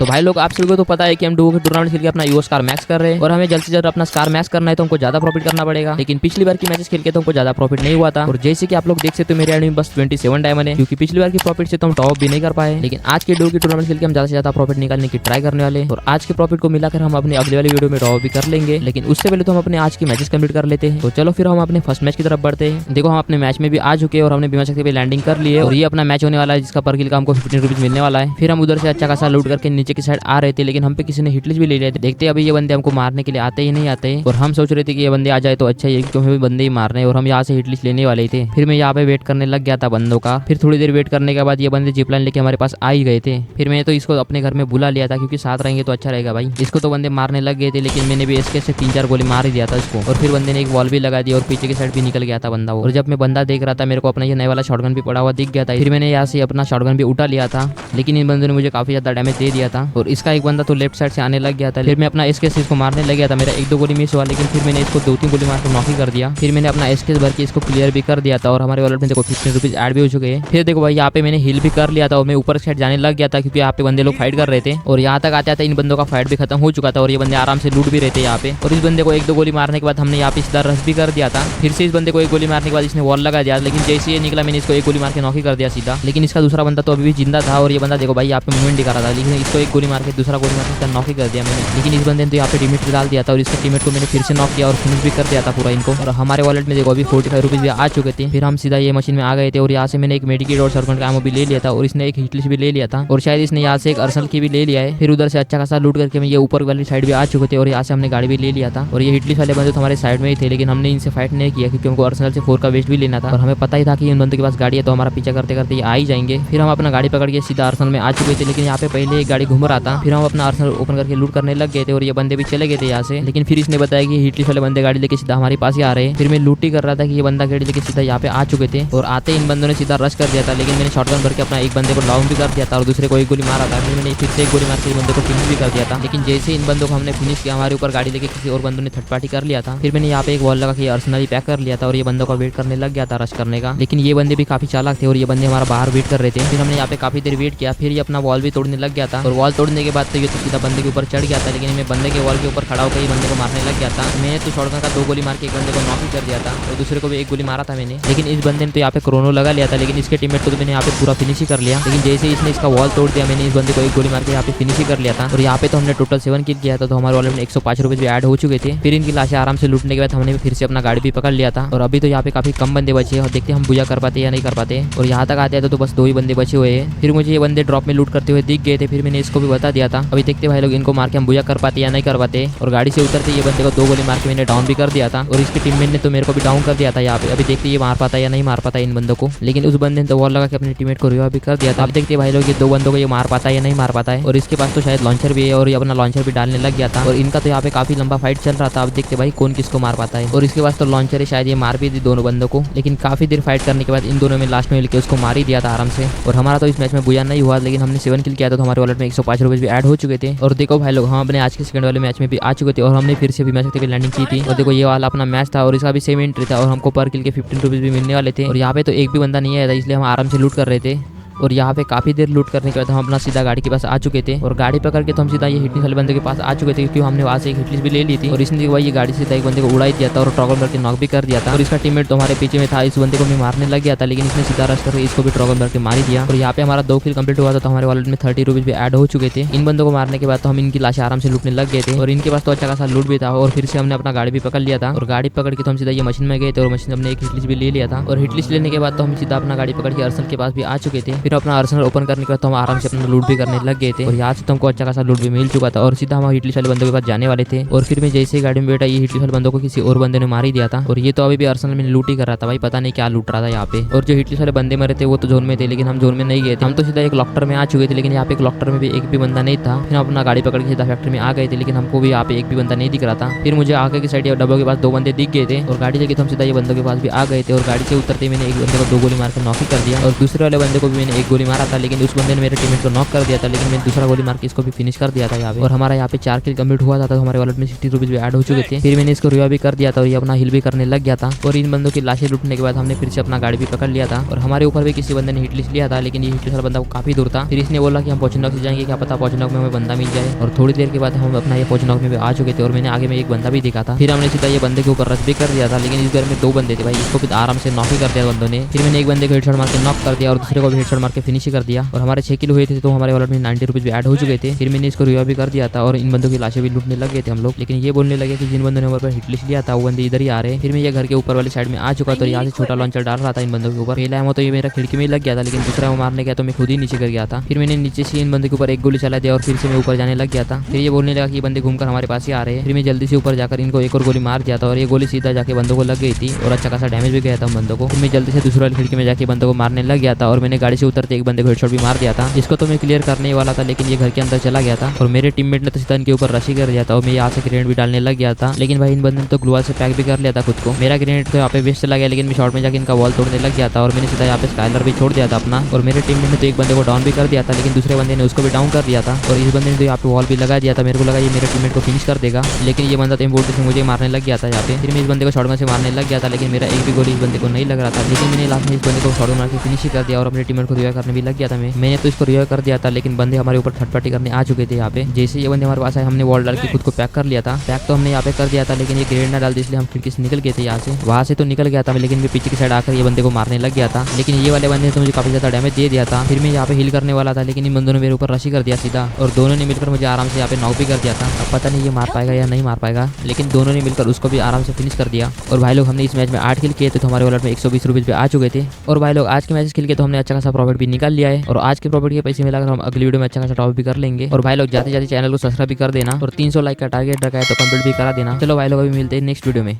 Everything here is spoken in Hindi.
तो भाई लोग आप सभी को तो पता है कि हम डुओ के टूर्नामेंट खेल के अपना यूओ स्कार मैक्स कर रहे हैं और हमें जल्द से जल्द अपना स्कार मैक्स करना है, तो हमको ज्यादा प्रॉफिट करना पड़ेगा। लेकिन पिछली बार की मैचेस खेल के तो हमको ज्यादा प्रॉफिट नहीं हुआ था और जैसे कि आप लोग देख सकते हो मेरे आईडी में बस 27 डायमंड है, क्योंकि पिछली बार की प्रॉफिट से तो हम टॉप भी नहीं कर पाए। लेकिन आज के डुओ की टूर्नामेंट खेल के हम ज्यादा से ज्यादा प्रॉफिट निकालने की ट्राई करने वाले और आज के प्रॉफिट को मिलाकर हम अपने अगले वाली वीडियो में टॉप भी कर लेंगे। लेकिन उससे पहले तो हम अपने आज की मैचेस कंप्लीट कर लेते हैं। तो चलो फिर हम अपने फर्स्ट मैच की तरफ बढ़ते हैं। देखो हम अपने मैच में भी आ चुके हैं और हमने बीमा शक्ति पे लैंडिंग कर ली है और ये अपना मैच होने वाला है जिसका पर किल का हमको 15 रुपीज मिलने वाला है। फिर हम उधर से अच्छा खासा लूट करके नीचे की साइड आ रहे थे, लेकिन हम पे किसी ने हिटलिस्ट भी ले लिया था। देखते अभी ये बंदे हमको मारने के लिए आते ही नहीं आते और हम सोच रहे थे कि ये बंदे आ जाए तो अच्छा ही, क्योंकि हमें बंदे ही मार रहे हैं और हम यहाँ से हिटलिस्ट लेने वाले थे। फिर मैं यहाँ पे वेट करने लग गया था बंदों का। फिर थोड़ी देर वेट करने के बाद ये बंदे जिप लाइन लेके हमारे पास आ ही गए थे। फिर मैंने तो इसको अपने घर में बुला लिया था, क्योंकि साथ रहेंगे तो अच्छा रहेगा भाई। इसको तो बंदे मारने लग गए थे, लेकिन मैंने भी इसके से 3-4 गोली मार ही दिया था इसको और फिर बंदे ने एक वॉल भी लगा दी और पीछे की साइड भी निकल गया था बंदा वो। और जब मैं बंदा देख रहा था मेरे को अपना ये नया वाला शॉटगन भी पड़ा हुआ दिख गया था। फिर मैंने यहाँ से अपना शॉटगन भी उठा लिया था, लेकिन इन बंदों ने मुझे काफी ज्यादा डैमेज दे दिया था और इसका एक बंदा तो लेफ्ट साइड से आने लग गया था। फिर मैं अपना एसके से इसको मारने लग गया था। मेरा 1-2 गोली मिस हुआ, लेकिन फिर मैंने इसको 2-3 गोली मार कर नॉक ही कर दिया। फिर मैंने अपना एसके भर के इसको क्लियर भी कर दिया था और हमारे वॉलेट में देखो 15 रुपीज ऐड भी हो चुके हैं। फिर देखो भाई यहाँ पे मैंने हिल भी कर लिया था और मैं ऊपर साइड जाने लग गया था, क्योंकि यहाँ पे बंदे लोग फाइट कर रहे थे और यहाँ तक आते आते इन बंदों का फाइट भी खत्म हो चुका था और ये बंदे आराम से लूट भी रहे थे यहाँ पे। और इस बंदे को 1-2 गोली मारने के बाद हमने यहाँ पे सीधा रश भी कर दिया था। फिर से इस बंदे को एक गोली मारने के बाद इसने वॉल लगा दिया, लेकिन जैसे ये निकला मैंने इसको एक गोली मार के नॉक ही कर दिया सीधा। लेकिन इसका दूसरा बंदा तो अभी भी जिंदा था और ये बंदा देखो भाई यहाँ पे मूवमेंट दिखा रहा था, लेकिन इसको एक गोली मार के दूसरा गोली मार के इसका नॉक ही कर दिया मैंने। लेकिन इस बंदे ने तो यहाँ पे टीममेट डाल दिया था और इसके टीममेट को मैंने फिर से नॉक किया और फिनिश भी कर दिया था पूरा इनको। और हमारे वॉलेट में देखो अभी 45 रुपीज भी आ चुके थे। फिर हम सीधा ये मशीन में आ गए थे और यहाँ से मैंने एक मेडिकेट और सर्कल का एमो भी ले लिया था और इसने एक हिटलिस्ट भी ले लिया था और शायद इसने यहाँ से एक अर्सल की भी ले लिया है। फिर उधर से अच्छा खासा लूट करके मैं ये ऊपर वाली साइड भी आ चुके थे और यहाँ से हमने गाड़ी भी ले लिया था और ये हिटलिस्ट वाले बंदे तो हमारे साइड में ही थे, लेकिन हमने इनसे फाइट नहीं किया क्योंकि हमको अर्सनल से 4 का वेस्ट भी लेना था और हमें पता ही था कि इन बंदों के पास गाड़ी है तो हमारा पीछा करते करते ये आ ही जाएंगे। फिर हम अपना गाड़ी पकड़ के सीधा अर्सनल में आ चुके थे, लेकिन यहाँ पे पहले एक गाड़ी घूम रहा था। फिर हम अपना अर्सनल ओपन करके लूट करने लग गए थे और ये बंदे भी चले गए थे यहाँ से। लेकिन फिर इसने बताया कि हिटलिस्ट वाले बंदे गाड़ी लेके सीधा हमारे पास ही आ रहे हैं। फिर मैं लूट ही कर रहा था कि ये बंदा गाड़ी लेके सीधा यहाँ पे आ चुके थे और आते इन बंदों ने सीधा रश कर दिया था, लेकिन मैंने शॉटगन भर के अपना एक बंदे को डाउन भी कर दिया था और दूसरे को एक गोली मारा था। फिर मैंने फिर से एक गोली मार के बंदे को फिनिश भी कर दिया था। लेकिन जैसे इन बंदों को हमने फिनिश किया हमारे ऊपर गाड़ी लेके किसी और बंदों ने थर्ड पार्टी कर लिया था। फिर मैंने यहाँ पे एक वॉल लगा के अर्सनल पैक कर लिया था और ये बंदों का वेट करने लग गया था रश करने का। लेकिन ये बंदे भी काफी चालाक थे और ये बंदे हमारा बाहर वेट कर रहे थे। फिर हमने यहाँ पे काफी देर वेट किया, फिर ये अपना वॉल भी तोड़ने लग गया था और वॉल तोड़ने के बाद तो ये तो सीधा बंदे के ऊपर चढ़ गया था। लेकिन मैं बंदे के वॉल के ऊपर खड़ा होकर ये बंदे को मारने लग गया था। मैंने तो शॉटगन का 2 गोली मार के एक बंदे को नॉक ही कर दिया था और दूसरे को भी एक गोली मारा था मैंने। लेकिन इस बंदे ने तो यहाँ पे क्रोनो लगा लिया था, लेकिन इसके टीममेट को तो मैंने यहाँ पे पूरा फिनिश ही कर लिया। लेकिन जैसे इसने इसका वॉल तोड़ दिया मैंने इस बंदे को एक गोली मार के यहाँ पे फिनिश ही कर लिया था और यहाँ पे तो हमने टोटल 7 किल किया था। तो हमारे वॉलेट में 105 रुपए भी ऐड हो चुके थे। फिर इनकी लाशें आराम से लूटने के बाद हमने फिर से अपना गाड़ी भी पकड़ लिया था और अभी तो यहाँ पे काफी कम बंदे बचे और देखते हम बुझा कर पाते या नहीं कर पाते। और यहाँ तक आते हैं तो बस 2 ही बंदे बचे हुए हैं। फिर मुझे ये बंदे ड्रॉप में लूट करते हुए दिख गए थे, फिर मैंने इसको भी बता दिया था। अभी देखते भाई लोग इनको मार के हम बुझा कर पाते या नहीं कर पाते। और गाड़ी से उतरते ये बंदे को 2 गोली मार के मैंने डाउन भी कर दिया था और इसके टीममेट ने तो मेरे को भी डाउन कर दिया था यहाँ पे। अभी देखते ये मार पाता या नहीं मार पाता इन बंदों को। लेकिन उस बंदे ने तो वॉल लगा के अपने टीममेट को रिवाइव भी कर दिया था। अब देखते भाई लोग ये 2 बंदों को ये मार पाता है या नहीं मार पाता है। और इसके पास तो शायद लॉन्चर भी है और ये अपना लॉन्चर भी डालने लग गया था और इनका तो यहाँ पे काफी लंबा फाइट चल रहा था। अब देखते भाई कौन किसको मार पाता है। और इसके पास तो लॉन्चर है, शायद ये मार भी दी दोनों बंदों को। लेकिन काफी देर फाइट करने के बाद इन दोनों में लास्ट में मिलकर उसको मार ही दिया था आराम से। और हमारा तो इस मैच में बुझा नहीं हुआ, लेकिन हमने 7 किल किया था तो हमारे वॉलेट में 105 रुपए भी ऐड हो चुके थे। और देखो भाई लोग हम अपने आज के सेकंड वाले मैच में भी आ चुके थे और हमने फिर से भी मैच पे लैंडिंग की थी। और देखो ये वाला अपना मैच था और इसका भी सेम एंट्री था और हमको पर किल के 15 रुपीज भी मिलने वाले थे। और यहाँ पे तो एक भी बंदा नहीं आया था, इसलिए हम आराम से लूट कर रहे थे। और यहाँ पे काफी देर लूट करने के बाद हम अपना सीधा गाड़ी के पास आ चुके थे और गाड़ी पकड़ के तो हम सीधा ये हिटलिस्ट वाले बंदे के पास आ चुके थे, क्योंकि हमने वहाँ से एक हिटलिस्ट भी ले ली थी। और इसने भाई ये गाड़ी सीधा एक बंदे को उड़ाई दिया था और ट्रॉगल करके नॉक भी कर दिया था। और इसका टीममेट तो हमारे पीछे में था, इस बंदे को मैं मारने लग गया था, लेकिन इसने सीधा रश करके इसको भी ट्रॉगल करके मार दिया। और यहाँ पे हमारा 2 किल कंप्लीट हुआ था तो हमारे वॉलेट में 30 रुपीज भी ऐड हो चुके थे। इन बंदों को मारने के बाद तो हम इनकी लाशें आराम से लूटने लग गए थे और इनके पास तो अच्छा खासा लूट भी था। और फिर से हमने अपना गाड़ी भी पकड़ लिया था और गाड़ी पकड़ के तो हम सीधा ये मशीन में गए थे और मशीन हमने एक हिटलिस्ट भी ले लिया था। और हिटलिस्ट लेने के बाद तो हम सीधा अपना गाड़ी पकड़ के अर्सनल के पास भी आ चुके थे। फिर अपना अर्सनल ओपन करने के बाद तो हम आराम से अपना लूट भी करने लग गए थे और यहाँ से तो हमको अच्छा खासा लूट भी मिल चुका था और सीधा हम हिटलिस्ट वाले बंदों के पास जाने वाले थे। और फिर मैं जैसे ही गाड़ी में बैठा ये हिटलिस्ट वाले बंदों को किसी और बंदे ने मार ही दिया था और ये तो अभी भी अर्सनल में लूट ही कर रहा था भाई, पता नहीं क्या लूट रहा था यहाँ पे। और जो हिटलिस्ट वाले बंदे मरे थे वो तो जोन में थे, लेकिन हम जोन में नहीं गए थे, हम तो सीधा एक लॉक्टर में आ चुके थे। लेकिन यहाँ पे एक लॉक्टर में भी एक भी बंदा नहीं था। फिर हम अपना गाड़ी पकड़ के सीधा फैक्ट्री में आ गए थे, लेकिन हमको भी यहाँ पे एक भी बंदा नहीं दिख रहा था। फिर मुझे आगे की साइड डब्बों के पास 2 बंदे दिख गए थे और गाड़ी लेके तो हम सीधा ये बंदों के पास भी आ गए थे। और गाड़ी से उतरते मैंने एक बंदे को 2 गोली मार कर नॉक कर दिया और दूसरे वाले बंदे को भी मैंने मैंने एक गोली मारा था, लेकिन उस बंदे ने मेरे टीममेट को नॉक कर दिया था, लेकिन मैंने दूसरा गोली मार के इसको भी फिनिश कर दिया था यहाँ पे। और हमारा यहाँ पे 4 किल कंप्लीट हुआ था, तो हमारे वॉलेट में 60 रुपीज भी ऐड हो चुके थे। फिर मैंने इसको रिवा भी कर दिया था और ये अपना हिल भी करने लग गया था। और इन बंदों की लाशें लूटने के बाद हमने फिर से अपना गाड़ी भी पकड़ लिया था। और हमारे ऊपर भी किसी बंदे ने हिट लिस्ट लिया था, लेकिन ये हिट लिस्ट वाला बंदा काफी दूर था। फिर इसने बोला कि हम पोचनॉक से जाएंगे, क्या पता पोचनॉक में हमें बंदा मिल जाए। और थोड़ी देर के बाद हम अपना ये पोचनॉक में भी आ चुके थे और मैंने आगे में एक बंदा भी देखा था। फिर हमने सीधा ये बंदे के ऊपर रश भी कर दिया था, लेकिन इस घर में 2 बंदे थे भाई, इसको भी आराम से नॉक ही कर दिया बंदों ने। फिर मैंने एक बंदे को हेडशॉट मार के नॉक कर दिया और दूसरे को भी हेडशॉट मार के फिनिश कर दिया। और हमारे 6 किल हुए थे, तो हमारे वॉलेट में 90 रुपीज भी ऐड हो चुके थे। फिर मैंने इसको रिवा भी कर दिया था और इन बंदों की लाशें भी लूटने लग गए थे हम लोग। लेकिन ये बोलने लगे कि जिन बंदों ने हमारे पर हिट लिस्ट लिया था वो बंदे इधर ही आ रहे हैं। फिर मैं ये घर के ऊपर वाली साइड में आ चुका, तो यहाँ से छोटा लॉन्चर डाल रहा था इन बंदों के ऊपर। पहला एमो तो ये मेरा खिड़की में लग गया था, लेकिन दूसरा वो मारने गया तो मैं खुद ही नीचे गिर गया था। फिर मैंने नीचे से इन बंदे के ऊपर एक गोली चला दिया और फिर से मैं ऊपर जाने लग गया था। फिर ये बोलने लगा कि ये बंदे घूमकर हमारे पास ही आ रहे हैं। फिर मैं जल्दी से ऊपर जाकर इनको एक और गोली मार दिया था और ये गोली सीधा जाके बंदों को लग गई थी और अच्छा खासा डैमेज भी गया था उन बंदों को। फिर मैं जल्दी से दूसरी वाली खिड़की में जाके बंदों को मारने लग गया था और मैंने गाड़ी से उतरते एक बंदे को हेडशॉट भी मार दिया था। इसको तो मैं क्लियर करने ही वाला था, लेकिन ये घर के अंदर चला गया था और मेरे टीममेट ने तो सीधा इनके ऊपर रशी कर दिया था और मैं यहाँ से ग्रेनेड भी डालने लग गया था। लेकिन भाई इन बंदे ने तो ग्लूवाल से पैक भी कर लिया था खुद को। मेरा ग्रेनेड तो यहाँ पे वेस्ट चला गया, लेकिन मैं शॉट में जाकर इनका वॉल तोड़ने लग गया था और मैंने सीधा यहाँ पे स्काइलर भी छोड़ दिया था अपना। और मेरे टीममेट ने तो एक बंदे को डाउन भी कर दिया था, लेकिन दूसरे बंदे ने उसको भी डाउन कर दिया था। और इस बंदे ने तो यहाँ पे वॉल भी लगा दिया था। मेरे को लगा ये मेरे टीममेट को फिनिश कर देगा, लेकिन ये बंदा तो M40 से मुझे मारने लग गया था यहाँ पे। फिर मैं इस बंदे को शॉटगन से मारने लग गया था, लेकिन मेरा एक भी गोली इस बंदे को नहीं लग रहा था। लेकिन मैंने लास्ट में इस बंदे को शॉटगन मार के फिनिश ही कर दिया और अपने टीममेट को रिवाइव करने भी लग गया था। मैंने तो इसको रिवाइव कर दिया था, लेकिन बंदे हमारे ऊपर थर्ड पार्टी करने आ चुके थे यहाँ पे। जैसे ये बंदे हमारे पास आए, हमने वॉल डाल के खुद को पैक कर लिया था। पैक तो हमने यहाँ पे कर दिया था, लेकिन ये ग्रेनेड ना डाल दी, इसलिए हम खिड़की से निकल गए थे यहाँ से। वहाँ से तो निकल गया था, लेकिन मैं पीछे की साइड आकर ये बंदे को मारने लग गया था। लेकिन ये वाले बंदे ने तो मुझे काफी ज्यादा डैमेज दे दिया था। फिर मैं यहाँ पे हील करने वाला था, लेकिन इन बंदों ने मेरे ऊपर रशी कर दिया सीधा और दोनों ने मिलकर मुझे आराम से यहाँ पे नॉक भी कर दिया था। अब पता नहीं ये मार पाएगा या नहीं मार पाएगा, लेकिन दोनों ने मिलकर उसको भी आराम से फिनिश कर दिया। और भाई लोग हमने इस मैच में 8 किल किए थे, तो हमारे वॉलेट में 120 रुपीज पे आ चुके थे। और भाई लोग आज के मैच खेल के तो हमने अच्छा खासा प्रॉफिट भी निकाल लिया है और आज के प्रॉफिट के पैसे मिलाकर हम अगली वीडियो में अच्छा खासा टॉप भी कर लेंगे। और भाई लोग जाते जाते चैनल को सब्सक्राइब भी कर देना और 300 लाइक का टारगेट रखा है तो कंप्लीट भी करा देना। चलो भाई लोग अभी मिलते हैं नेक्स्ट वीडियो में।